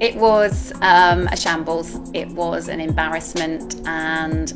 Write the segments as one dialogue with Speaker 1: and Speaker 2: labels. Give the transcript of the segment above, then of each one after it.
Speaker 1: It was a shambles, it was an embarrassment, and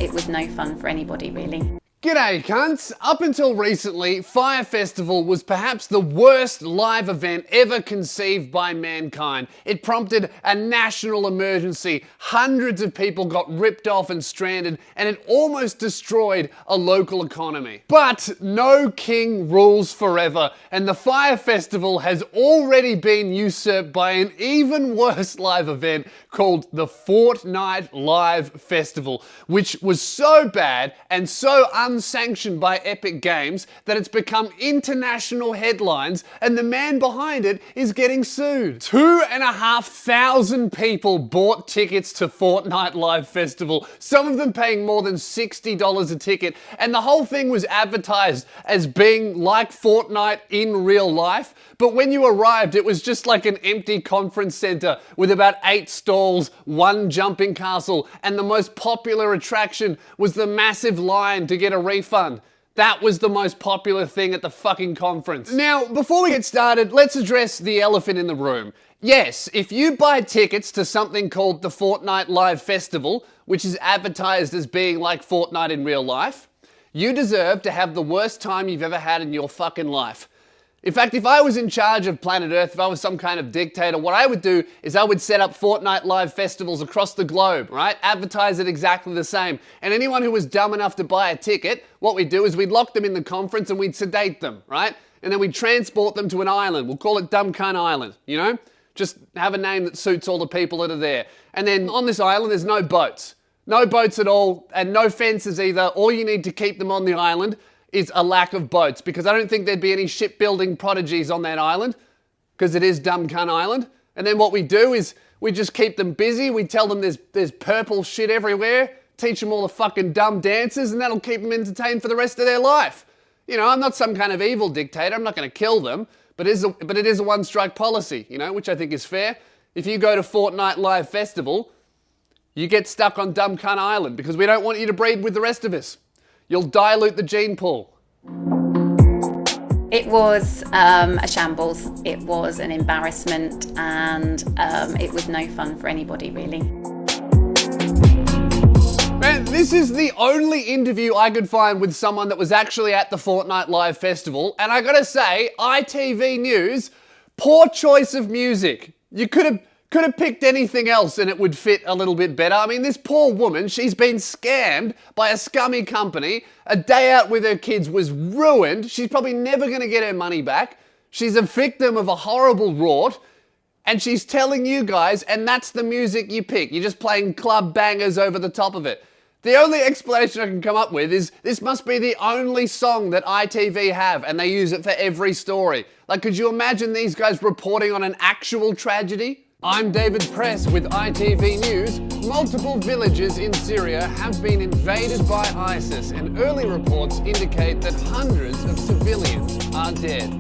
Speaker 1: it was no fun for anybody really.
Speaker 2: G'day cunts! Up until recently, Fyre Festival was perhaps the worst live event ever conceived by mankind. It prompted a national emergency, hundreds of people got ripped off and stranded, and it almost destroyed a local economy. But no king rules forever, and the Fyre Festival has already been usurped by an even worse live event called the Fortnite Live Festival, which was so bad and so unsanctioned by Epic Games that it's become international headlines, and the man behind it is getting sued. 2,500 people bought tickets to Fortnite Live Festival, some of them paying more than $60 a ticket, and the whole thing was advertised as being like Fortnite in real life, but when you arrived it was just like an empty conference center with about 8 stalls, 1 jumping castle, and the most popular attraction was the massive line to get a refund. That was the most popular thing at the fucking conference. Now, before we get started, let's address the elephant in the room. Yes, if you buy tickets to something called the Fortnite Live Festival, which is advertised as being like Fortnite in real life, you deserve to have the worst time you've ever had in your fucking life. In fact, if I was in charge of planet Earth, if I was some kind of dictator, what I would do is I would set up Fortnite Live Festivals across the globe, right? Advertise it exactly the same. And anyone who was dumb enough to buy a ticket, what we'd do is we'd lock them in the conference and we'd sedate them, right? And then we'd transport them to an island. We'll call it Dumb Cunt Island, you know? Just have a name that suits all the people that are there. And then on this island, there's no boats. No boats at all, and no fences either. All you need to keep them on the island is a lack of boats, because I don't think there'd be any shipbuilding prodigies on that island, because it is Dumb Cunt Island. And then what we do is we just keep them busy. We tell them there's purple shit everywhere, teach them all the fucking dumb dances, and that'll keep them entertained for the rest of their life. You know, I'm not some kind of evil dictator. I'm not going to kill them, but it is a one-strike policy, you know, which I think is fair. If you go to Fortnite Live Festival, you get stuck on Dumb Cunt Island because we don't want you to breed with the rest of us. You'll dilute the gene pool.
Speaker 1: It was a shambles, it was an embarrassment, and it was no fun for anybody really.
Speaker 2: Man, this is the only interview I could find with someone that was actually at the Fortnite Live Festival, and I gotta say, ITV News, poor choice of music. You could have picked anything else and it would fit a little bit better. I mean, this poor woman, she's been scammed by a scummy company. A day out with her kids was ruined. She's probably never going to get her money back. She's a victim of a horrible rort. And she's telling you guys, and that's the music you pick. You're just playing club bangers over the top of it. The only explanation I can come up with is this must be the only song that ITV have, and they use it for every story. Like, could you imagine these guys reporting on an actual tragedy? I'm David Press with ITV News. Multiple villages in Syria have been invaded by ISIS, and early reports indicate that hundreds of civilians are dead.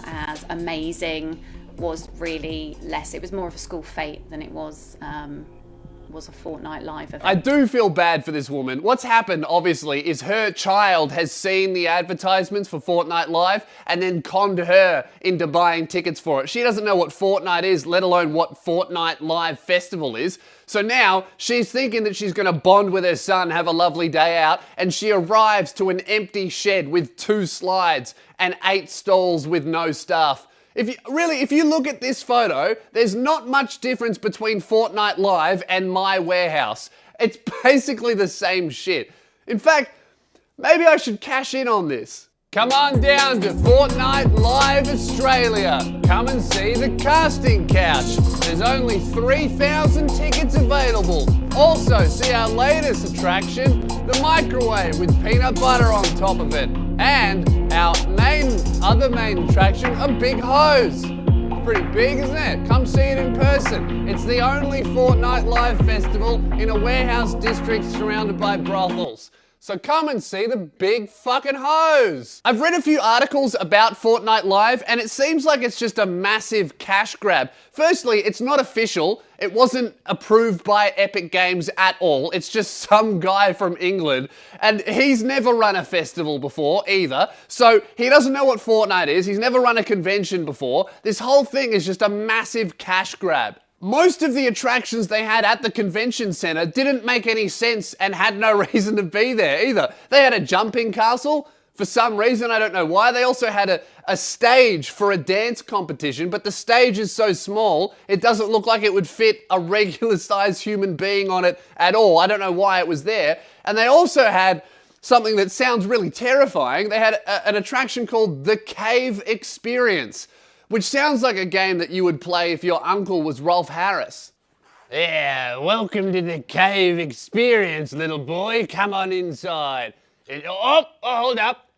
Speaker 1: As amazing was really less. It was more of a school fete than it was a Fortnite Live event.
Speaker 2: I do feel bad for this woman. What's happened, obviously, is her child has seen the advertisements for Fortnite Live and then conned her into buying tickets for it. She doesn't know what Fortnite is, let alone what Fortnite Live Festival is. So now she's thinking that she's going to bond with her son, have a lovely day out, and she arrives to an empty shed with 2 slides and 8 stalls with no staff. If you look at this photo, there's not much difference between Fortnite Live and my warehouse. It's basically the same shit. In fact, maybe I should cash in on this. Come on down to Fortnite Live Australia. Come and see the casting couch. There's only 3,000 tickets available. Also, see our latest attraction, the microwave with peanut butter on top of it. And our other main attraction, a big hose. Pretty big, isn't it? Come see it in person. It's the only Fortnite Live Festival in a warehouse district surrounded by brothels. So come and see the big fucking hose. I've read a few articles about Fortnite Live and it seems like it's just a massive cash grab. Firstly, it's not official. It wasn't approved by Epic Games at all. It's just some guy from England and he's never run a festival before either. So he doesn't know what Fortnite is. He's never run a convention before. This whole thing is just a massive cash grab. Most of the attractions they had at the convention center didn't make any sense and had no reason to be there either. They had a jumping castle for some reason, I don't know why. They also had a stage for a dance competition, but the stage is so small, it doesn't look like it would fit a regular sized human being on it at all. I don't know why it was there. And they also had something that sounds really terrifying. They had an attraction called the Cave Experience, which sounds like a game that you would play if your uncle was Rolf Harris. Yeah, welcome to the Cave Experience, little boy. Come on inside. Hold up.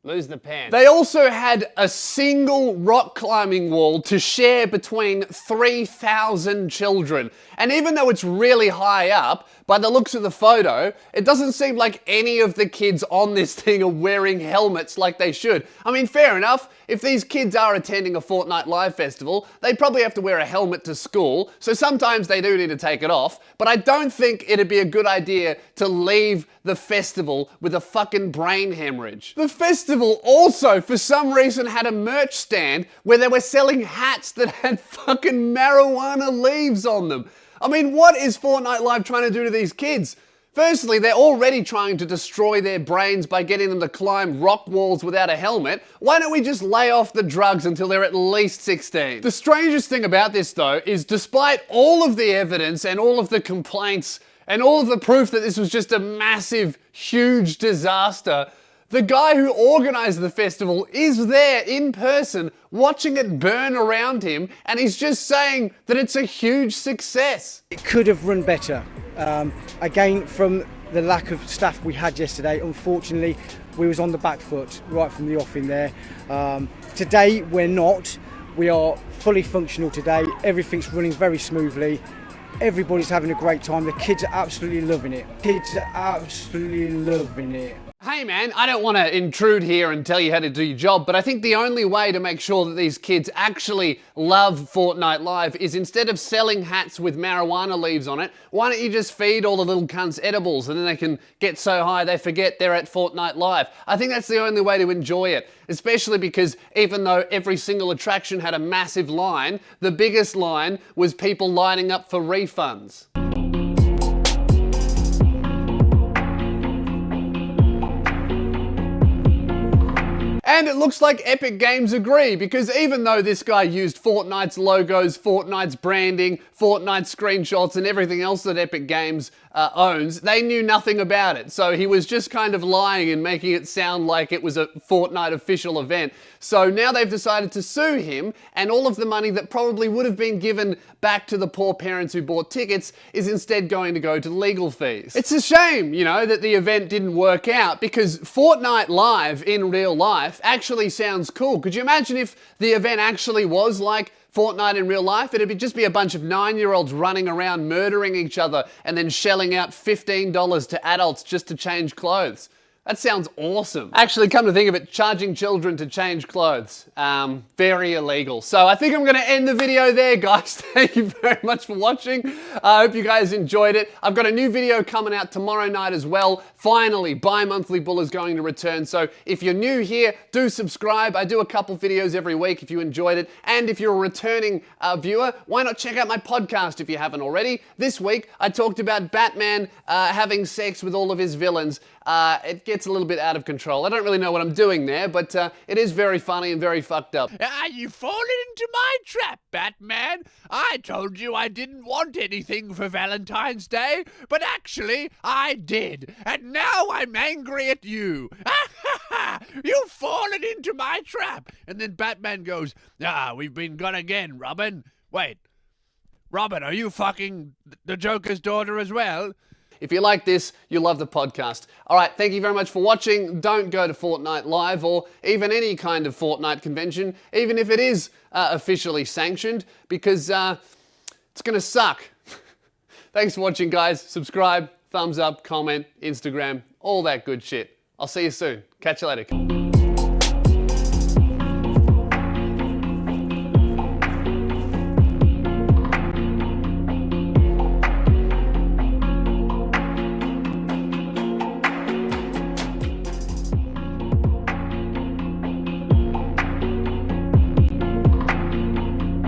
Speaker 2: Lose the pen. They also had a single rock climbing wall to share between 3,000 children. And even though it's really high up, by the looks of the photo, it doesn't seem like any of the kids on this thing are wearing helmets like they should. I mean, fair enough. If these kids are attending a Fortnite Live Festival, they probably have to wear a helmet to school, so sometimes they do need to take it off, but I don't think it'd be a good idea to leave the festival with a fucking brain hemorrhage. The festival also, for some reason, had a merch stand where they were selling hats that had fucking marijuana leaves on them. I mean, what is Fortnite Live trying to do to these kids? Firstly, they're already trying to destroy their brains by getting them to climb rock walls without a helmet. Why don't we just lay off the drugs until they're at least 16? The strangest thing about this, though, is despite all of the evidence and all of the complaints and all of the proof that this was just a massive, huge disaster, the guy who organized the festival is there in person watching it burn around him, and he's just saying that it's a huge success.
Speaker 3: It could have run better. Again, from the lack of staff we had yesterday, unfortunately, we was on the back foot right from the off in there. Today, we're not. We are fully functional today. Everything's running very smoothly. Everybody's having a great time. The kids are absolutely loving it. Kids are absolutely loving it.
Speaker 2: Hey man, I don't want to intrude here and tell you how to do your job, but I think the only way to make sure that these kids actually love Fortnite Live is instead of selling hats with marijuana leaves on it, why don't you just feed all the little cunts edibles and then they can get so high they forget they're at Fortnite Live. I think that's the only way to enjoy it, especially because even though every single attraction had a massive line, the biggest line was people lining up for refunds. And it looks like Epic Games agree, because even though this guy used Fortnite's logos, Fortnite's branding, Fortnite screenshots and everything else that Epic Games owns, they knew nothing about it. So he was just kind of lying and making it sound like it was a Fortnite official event. So now they've decided to sue him, and all of the money that probably would have been given back to the poor parents who bought tickets is instead going to go to legal fees. It's a shame, you know, that the event didn't work out, because Fortnite Live in real life actually sounds cool. Could you imagine if the event actually was like Fortnite in real life? It'd just be a bunch of 9-year-olds running around murdering each other and then shelling out $15 to adults just to change clothes. That sounds awesome. Actually, come to think of it, charging children to change clothes, very illegal. So I think I'm gonna end the video there, guys. Thank you very much for watching. I hope you guys enjoyed it. I've got a new video coming out tomorrow night as well. Finally, Bi-Monthly Bull is going to return. So if you're new here, do subscribe. I do a couple videos every week if you enjoyed it. And if you're a returning viewer, why not check out my podcast if you haven't already? This week, I talked about Batman having sex with all of his villains. It gets a little bit out of control. I don't really know what I'm doing there, but it is very funny and very fucked up.
Speaker 4: You fallen into my trap, Batman. I told you I didn't want anything for Valentine's Day, but actually I did. And now I'm angry at you. You've fallen into my trap. And then Batman goes, we've been got again, Robin. Wait, Robin, are you fucking the Joker's daughter as well?
Speaker 2: If you like this, you'll love the podcast. All right, thank you very much for watching. Don't go to Fortnite Live or even any kind of Fortnite convention, even if it is officially sanctioned, because it's gonna suck. Thanks for watching, guys. Subscribe, thumbs up, comment, Instagram, all that good shit. I'll see you soon. Catch you later.